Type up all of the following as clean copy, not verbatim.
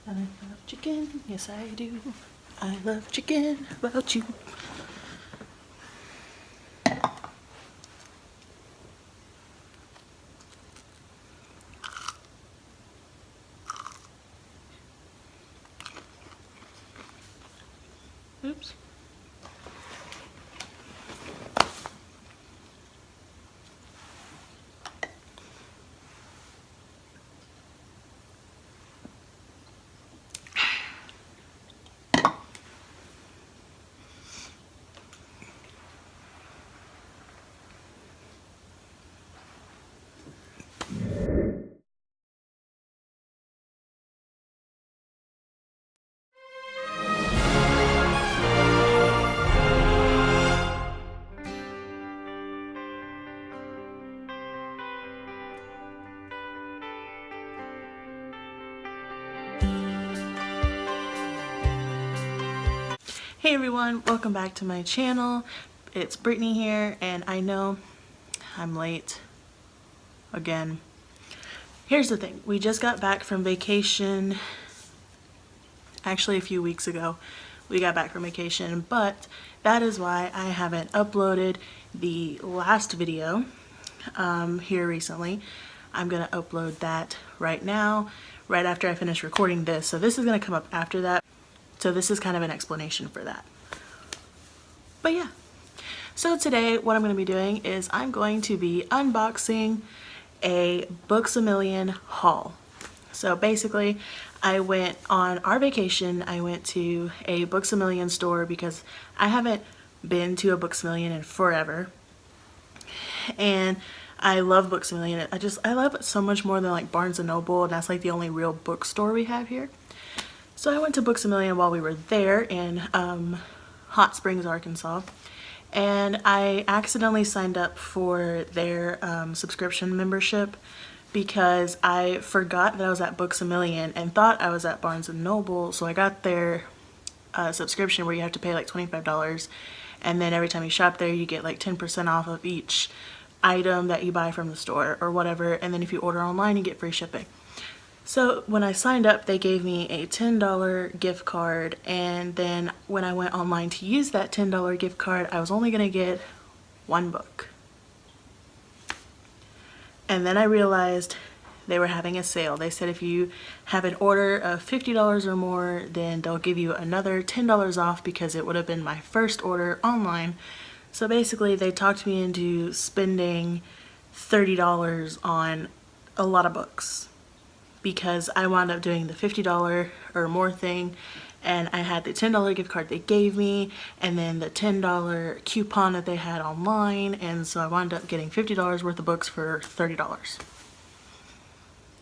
I love chicken, yes I do. I love chicken, how about you? Oops. Hey everyone, welcome back to my channel. It's Brittany here, and I know I'm late again. Here's the thing, we just got back from vacation. Actually a few weeks ago we got back from vacation, but that is why I haven't uploaded the last video here recently. I'm gonna upload that right now, right after I finish recording this. So this is gonna come up after that. So this is kind of an explanation for that. But yeah, so today what I'm going to be doing is I'm going to be unboxing a Books-A-Million haul. So basically, I went on our vacation, I went to a Books-A-Million store because I haven't been to a Books-A-Million in forever. And I love Books-A-Million. I love it so much more than like Barnes & Noble, and that's like the only real bookstore we have here. So I went to Books-A-Million while we were there in Hot Springs, Arkansas, and I accidentally signed up for their subscription membership because I forgot that I was at Books-A-Million and thought I was at Barnes & Noble. So I got their subscription where you have to pay like $25, and then every time you shop there you get like 10% off of each item that you buy from the store or whatever, and then if you order online you get free shipping. So when I signed up, they gave me a $10 gift card, and then when I went online to use that $10 gift card, I was only going to get one book. And then I realized they were having a sale. They said if you have an order of $50 or more, then they'll give you another $10 off because it would have been my first order online. So basically they talked me into spending $30 on a lot of books, because I wound up doing the $50 or more thing, and I had the $10 gift card they gave me and then the $10 coupon that they had online, and so I wound up getting $50 worth of books for $30.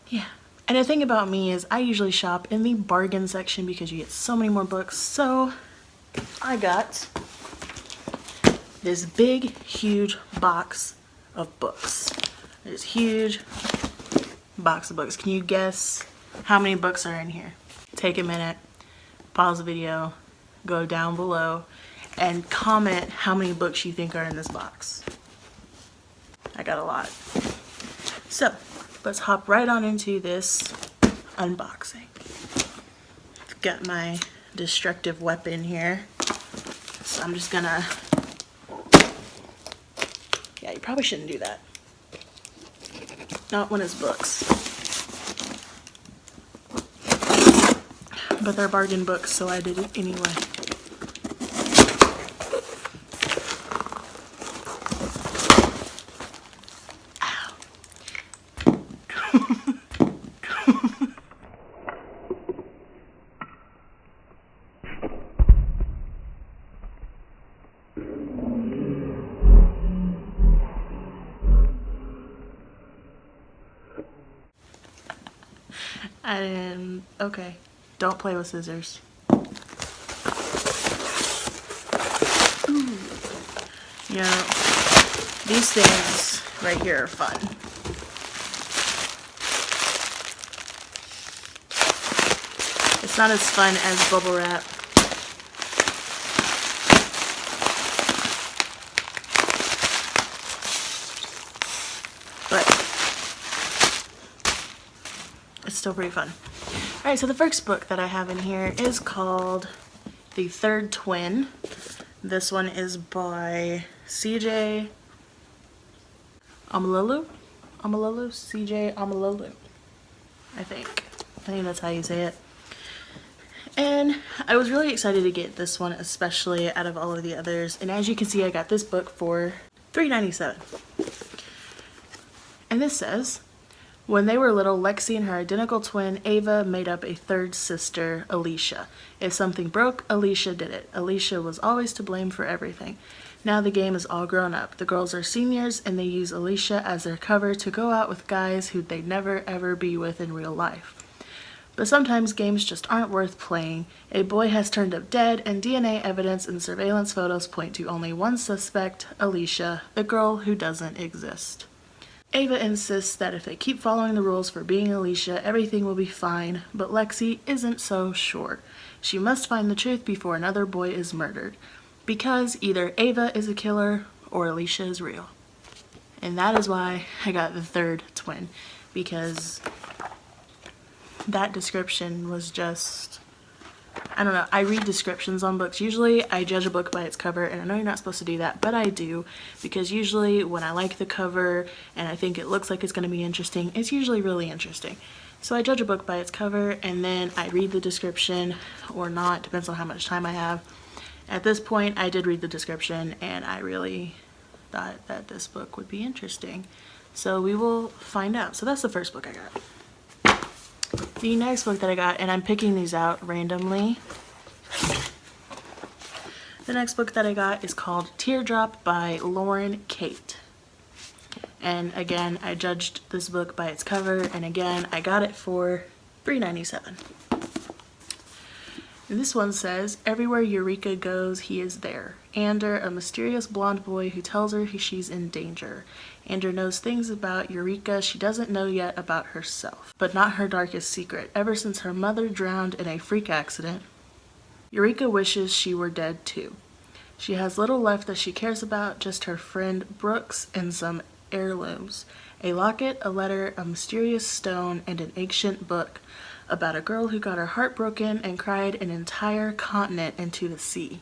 Yeah. And the thing about me is I usually shop in the bargain section because you get so many more books. So I got this big, huge box of books. This huge box of books. Can you guess how many books are in here? Take a minute, pause the video, go down below, and comment how many books you think are in this box. I got a lot. So let's hop right on into this unboxing. I've got my destructive weapon here, so I'm just gonna, yeah, you probably shouldn't do that. Not when it's books. But they're bargain books, so I did it anyway. Ow. Okay, don't play with scissors. Ooh. You know, these things right here are fun. It's not as fun as bubble wrap. But it's still pretty fun. Alright, so the first book that I have in here is called The Third Twin. This one is by CJ Omololu? CJ Omololu, I think that's how you say it. And I was really excited to get this one, especially out of all of the others. And as you can see, I got this book for $3.97. And this says, when they were little, Lexi and her identical twin, Ava, made up a third sister, Alicia. If something broke, Alicia did it. Alicia was always to blame for everything. Now the game is all grown up. The girls are seniors, and they use Alicia as their cover to go out with guys who they'd never ever be with in real life. But sometimes games just aren't worth playing. A boy has turned up dead, and DNA evidence and surveillance photos point to only one suspect, Alicia, the girl who doesn't exist. Ava insists that if they keep following the rules for being Alicia, everything will be fine, but Lexi isn't so sure. She must find the truth before another boy is murdered, because either Ava is a killer or Alicia is real. And that is why I got The Third Twin, because that description was just, I don't know, I read descriptions on books. Usually I judge a book by its cover, and I know you're not supposed to do that, but I do, because usually when I like the cover and I think it looks like it's going to be interesting, it's usually really interesting. So I judge a book by its cover, and then I read the description or not, depends on how much time I have. At this point, I did read the description, and I really thought that this book would be interesting. So we will find out. So that's the first book I got. The next book that I got, and I'm picking these out randomly. The next book that I got is called Teardrop by Lauren Kate. And again, I judged this book by its cover, and again, I got it for $3.97. This one says, everywhere Eureka goes, he is there. Ander, a mysterious blonde boy who tells her she's in danger. Ander knows things about Eureka she doesn't know yet about herself, but not her darkest secret. Ever since her mother drowned in a freak accident, Eureka wishes she were dead too. She has little left that she cares about, just her friend Brooks and some heirlooms. A locket, a letter, a mysterious stone, and an ancient book about a girl who got her heart broken and cried an entire continent into the sea.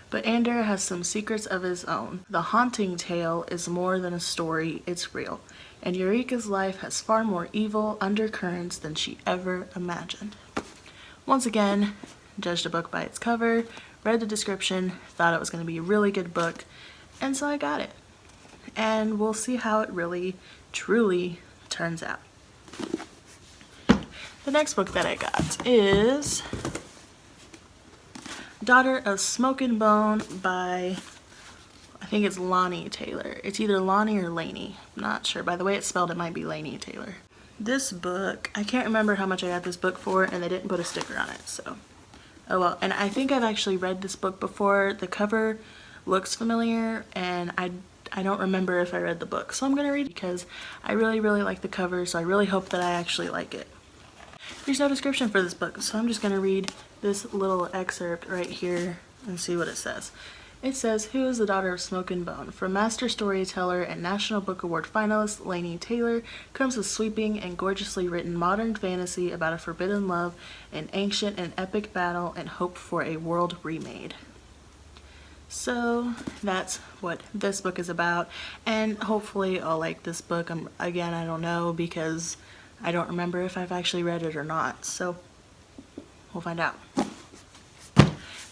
But Ander has some secrets of his own. The haunting tale is more than a story, it's real. And Eureka's life has far more evil undercurrents than she ever imagined. Once again, judged a book by its cover, read the description, thought it was going to be a really good book, and so I got it. And we'll see how it really, truly turns out. The next book that I got is Daughter of Smoke and Bone by, I think it's Lani Taylor. It's either Lonnie or Lainey. I'm not sure. By the way it's spelled, it might be Lainey Taylor. This book, I can't remember how much I got this book for, and they didn't put a sticker on it, so oh well. And I think I've actually read this book before. The cover looks familiar, and I don't remember if I read the book. So I'm going to read it because I really, really like the cover, so I really hope that I actually like it. There's no description for this book, so I'm just going to read this little excerpt right here and see what it says. It says, who is the daughter of Smoke and Bone? From master storyteller and National Book Award finalist Laini Taylor comes a sweeping and gorgeously written modern fantasy about a forbidden love, an ancient and epic battle, and hope for a world remade. So that's what this book is about, and hopefully I'll like this book. Again, I don't know because I don't remember if I've actually read it or not, so we'll find out.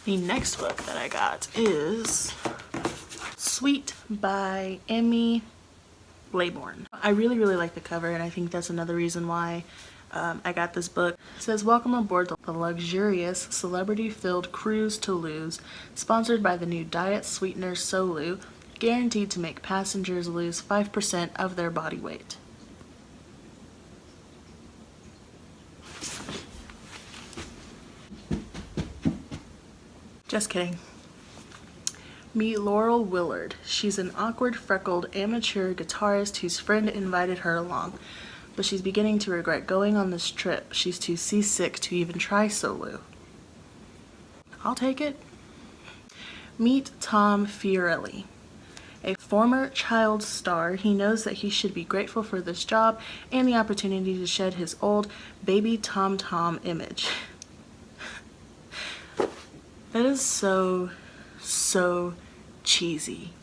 The next book that I got is Sweet by Emmy Laybourne. I really, really like the cover, and I think that's another reason why I got this book. It says, welcome aboard the luxurious, celebrity-filled cruise to lose, sponsored by the new diet sweetener Solu, guaranteed to make passengers lose 5% of their body weight. Just kidding. Meet Laurel Willard. She's an awkward, freckled, amateur guitarist whose friend invited her along, but she's beginning to regret going on this trip. She's too seasick to even try Solu. I'll take it. Meet Tom Fiorelli. A former child star, he knows that he should be grateful for this job and the opportunity to shed his old baby Tom Tom image. That is so cheesy.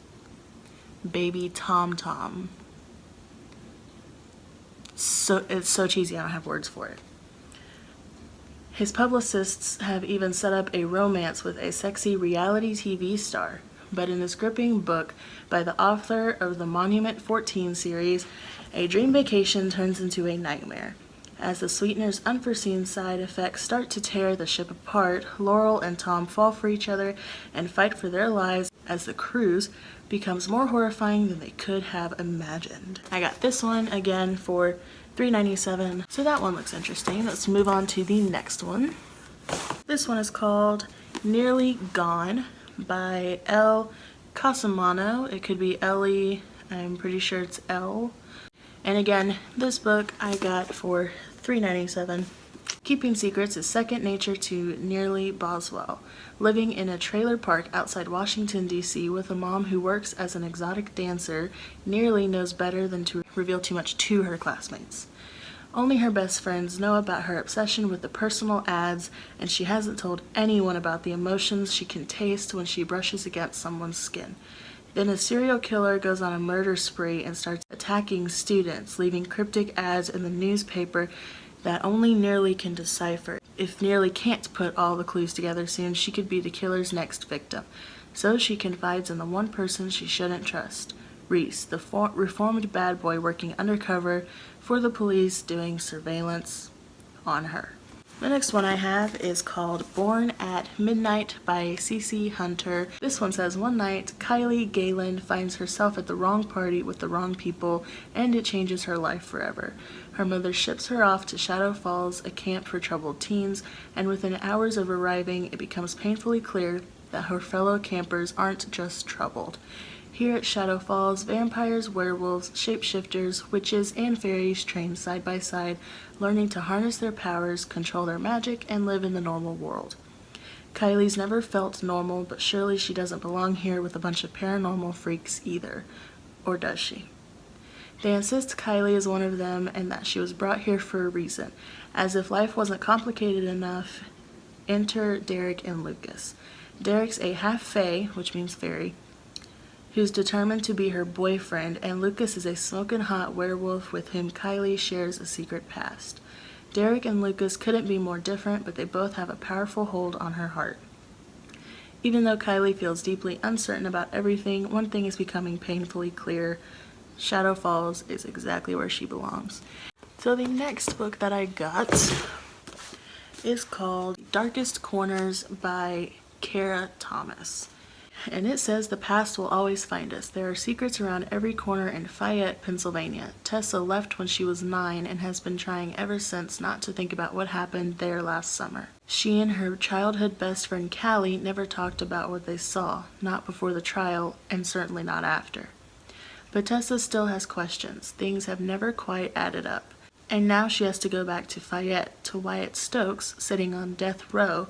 Baby Tom Tom. It's so cheesy, I don't have words for it. His publicists have even set up a romance with a sexy reality TV star. But in this gripping book by the author of the Monument 14 series, a dream vacation turns into a nightmare. As the sweetener's unforeseen side effects start to tear the ship apart, Laurel and Tom fall for each other and fight for their lives as the cruise becomes more horrifying than they could have imagined. I got this one again for $3.97, so that one looks interesting. Let's move on to the next one. This one is called Nearly Gone by Elle Cosimano. It could be Ellie, I'm pretty sure it's Elle. And again, this book I got for $3.97. Keeping secrets is second nature to Nearly Boswell. Living in a trailer park outside Washington, D.C. with a mom who works as an exotic dancer, Nearly knows better than to reveal too much to her classmates. Only her best friends know about her obsession with the personal ads, and she hasn't told anyone about the emotions she can taste when she brushes against someone's skin. Then a serial killer goes on a murder spree and starts attacking students, leaving cryptic ads in the newspaper that only Nearly can decipher. If Nearly can't put all the clues together soon, she could be the killer's next victim. So she confides in the one person she shouldn't trust, Reese, the reformed bad boy working undercover for the police doing surveillance on her. The next one I have is called Born at Midnight by C.C. Hunter. This one says, one night, Kylie Galen finds herself at the wrong party with the wrong people, and it changes her life forever. Her mother ships her off to Shadow Falls, a camp for troubled teens, and within hours of arriving, it becomes painfully clear that her fellow campers aren't just troubled. Here at Shadow Falls, vampires, werewolves, shapeshifters, witches, and fairies train side by side, learning to harness their powers, control their magic, and live in the normal world. Kylie's never felt normal, but surely she doesn't belong here with a bunch of paranormal freaks either. Or does she? They insist Kylie is one of them and that she was brought here for a reason. As if life wasn't complicated enough, enter Derek and Lucas. Derek's a half-fae, which means fairy, who's determined to be her boyfriend, and Lucas is a smoking hot werewolf with whom Kylie shares a secret past. Derek and Lucas couldn't be more different, but they both have a powerful hold on her heart. Even though Kylie feels deeply uncertain about everything, one thing is becoming painfully clear. Shadow Falls is exactly where she belongs. So the next book that I got is called Darkest Corners by Kara Thomas. And it says the past will always find us. There are secrets around every corner in Fayette, Pennsylvania. Tessa left when she was 9 and has been trying ever since not to think about what happened there last summer. She and her childhood best friend Callie never talked about what they saw, not before the trial and certainly not after. But Tessa still has questions. Things have never quite added up. And now she has to go back to Fayette, to Wyatt Stokes sitting on death row,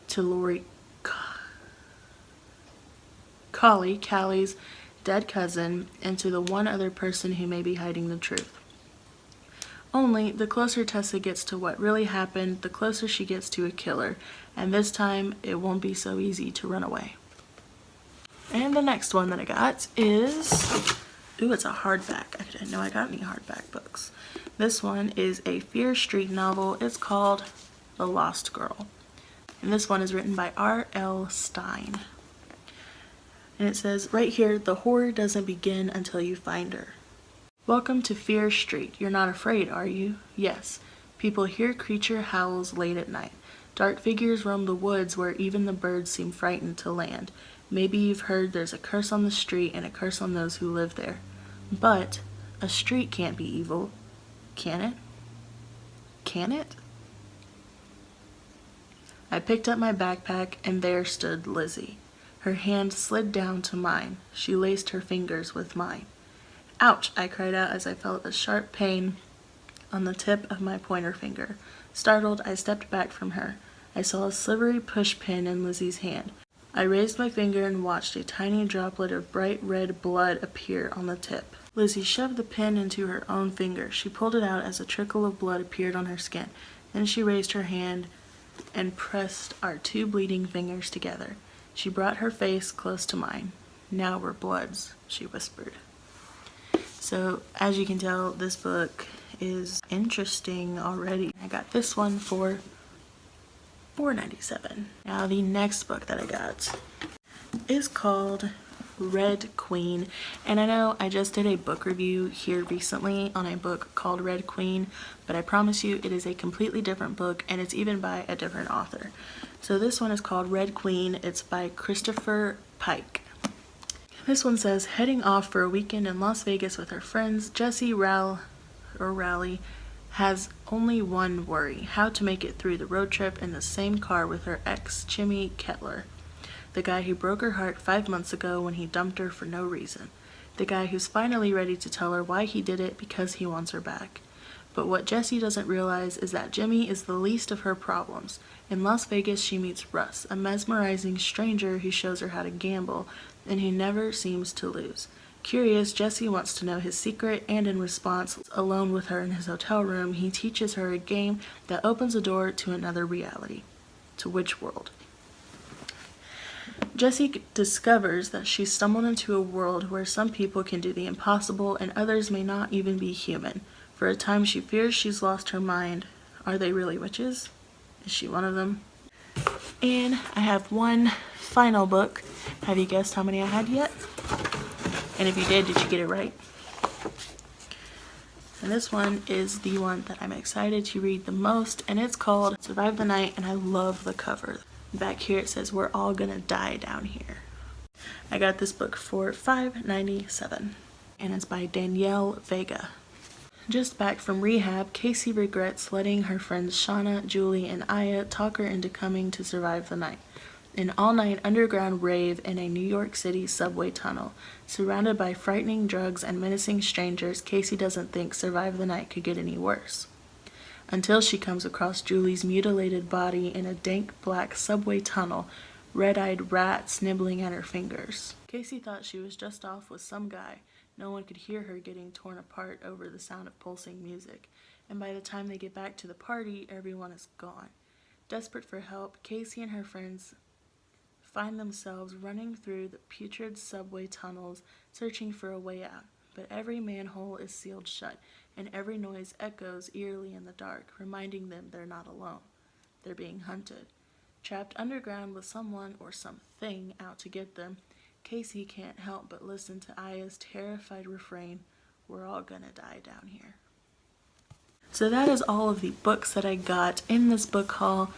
to Lori Callie's dead cousin, and to the one other person who may be hiding the truth. Only, the closer Tessa gets to what really happened, the closer she gets to a killer, and this time, it won't be so easy to run away. And the next one that I got is, ooh, it's a hardback. I didn't know I got any hardback books. This one is a Fear Street novel. It's called The Lost Girl. And this one is written by R.L. Stein. And it says, right here, the horror doesn't begin until you find her. Welcome to Fear Street. You're not afraid, are you? Yes. People hear creature howls late at night. Dark figures roam the woods where even the birds seem frightened to land. Maybe you've heard there's a curse on the street and a curse on those who live there. But a street can't be evil, can it? Can it? I picked up my backpack and there stood Lizzie. Her hand slid down to mine. She laced her fingers with mine. Ouch! I cried out as I felt a sharp pain on the tip of my pointer finger. Startled, I stepped back from her. I saw a slivery push pin in Lizzie's hand. I raised my finger and watched a tiny droplet of bright red blood appear on the tip. Lizzie shoved the pin into her own finger. She pulled it out as a trickle of blood appeared on her skin. Then she raised her hand and pressed our 2 bleeding fingers together. She brought her face close to mine. "Now we're bloods," she whispered. So, as you can tell, this book is interesting already. I got this one for $4.97. Now, the next book that I got is called Red Queen, and I know I just did a book review here recently on a book called Red Queen, but I promise you it is a completely different book, and it's even by a different author. So this one is called Red Queen. It's by Christopher Pike. This one says, heading off for a weekend in Las Vegas with her friends, Jessie Rowley has only one worry: how to make it through the road trip in the same car with her ex, Jimmy Kettler. The guy who broke her heart 5 months ago when he dumped her for no reason. The guy who's finally ready to tell her why he did it because he wants her back. But what Jessie doesn't realize is that Jimmy is the least of her problems. In Las Vegas, she meets Russ, a mesmerizing stranger who shows her how to gamble and who never seems to lose. Curious, Jessie wants to know his secret, and in response, alone with her in his hotel room, he teaches her a game that opens a door to another reality. To which world? Jessie discovers that she stumbled into a world where some people can do the impossible and others may not even be human. For a time she fears she's lost her mind. Are they really witches? Is she one of them? And I have one final book. Have you guessed how many I had yet? And if you did you get it right? And this one is the one that I'm excited to read the most, and it's called Survive the Night, and I love the cover. Back here it says, "We're all gonna die down here." I got this book for $5.97, and it's by Danielle Vega. Just back from rehab, Casey regrets letting her friends Shauna, Julie, and Aya talk her into coming to survive the night. An all-night underground rave in a New York City subway tunnel. Surrounded by frightening drugs and menacing strangers, Casey doesn't think Survive the Night could get any worse. Until she comes across Julie's mutilated body in a dank black subway tunnel, red-eyed rats nibbling at her fingers. Casey thought she was just off with some guy. No one could hear her getting torn apart over the sound of pulsing music, and by the time they get back to the party, everyone is gone. Desperate for help, Casey and her friends find themselves running through the putrid subway tunnels, searching for a way out. But every manhole is sealed shut, and every noise echoes eerily in the dark, reminding them they're not alone. They're being hunted. Trapped underground with someone or something out to get them, Casey can't help but listen to Aya's terrified refrain, "We're all gonna die down here." So that is all of the books that I got in this book haul.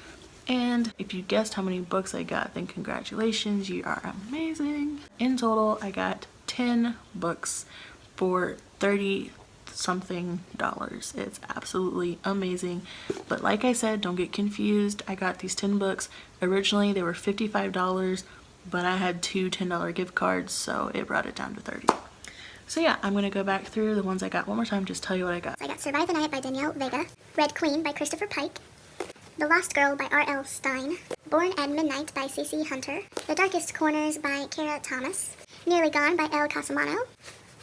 And if you guessed how many books I got, then congratulations, you are amazing. In total, I got 10 books for $30-something. It's absolutely amazing. But like I said, don't get confused. I got these 10 books. Originally, they were $55, but I had 2 $10 gift cards, so it brought it down to $30. So yeah, I'm going to go back through the ones I got one more time, just tell you what I got. I got Survive the Night by Danielle Vega, Red Queen by Christopher Pike, The Lost Girl by R.L. Stein, Born at Midnight by C.C. Hunter, The Darkest Corners by Kara Thomas, Nearly Gone by Elle Casamano,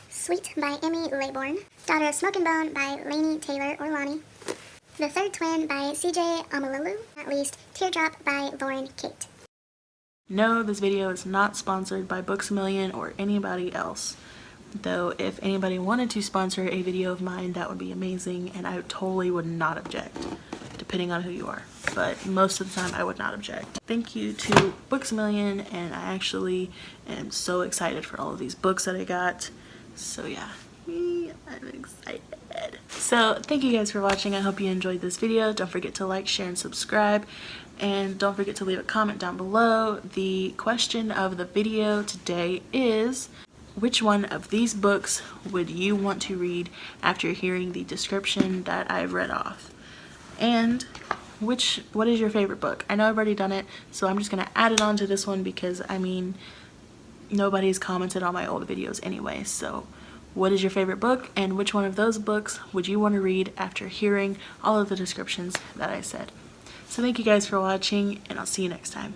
Sweet by Emmy Laybourne, Daughter of Smoke and Bone by Lainey Taylor or Lonnie, The Third Twin by C.J. Amalulu, at least Teardrop by Lauren Kate. No, this video is not sponsored by Books A Million or anybody else. Though if anybody wanted to sponsor a video of mine, that would be amazing, and I totally would not object, depending on who you are. But most of the time I would not object. Thank you to Books A Million, and I actually am so excited for all of these books that I got. So yeah, I'm excited. So thank you guys for watching. I hope you enjoyed this video. Don't forget to like, share, and subscribe. And don't forget to leave a comment down below. The question of the video today is, which one of these books would you want to read after hearing the description that I've read off? And what is your favorite book? I know I've already done it, so I'm just going to add it on to this one because, I mean, nobody's commented on my old videos anyway. So what is your favorite book, and which one of those books would you want to read after hearing all of the descriptions that I said? So thank you guys for watching, and I'll see you next time.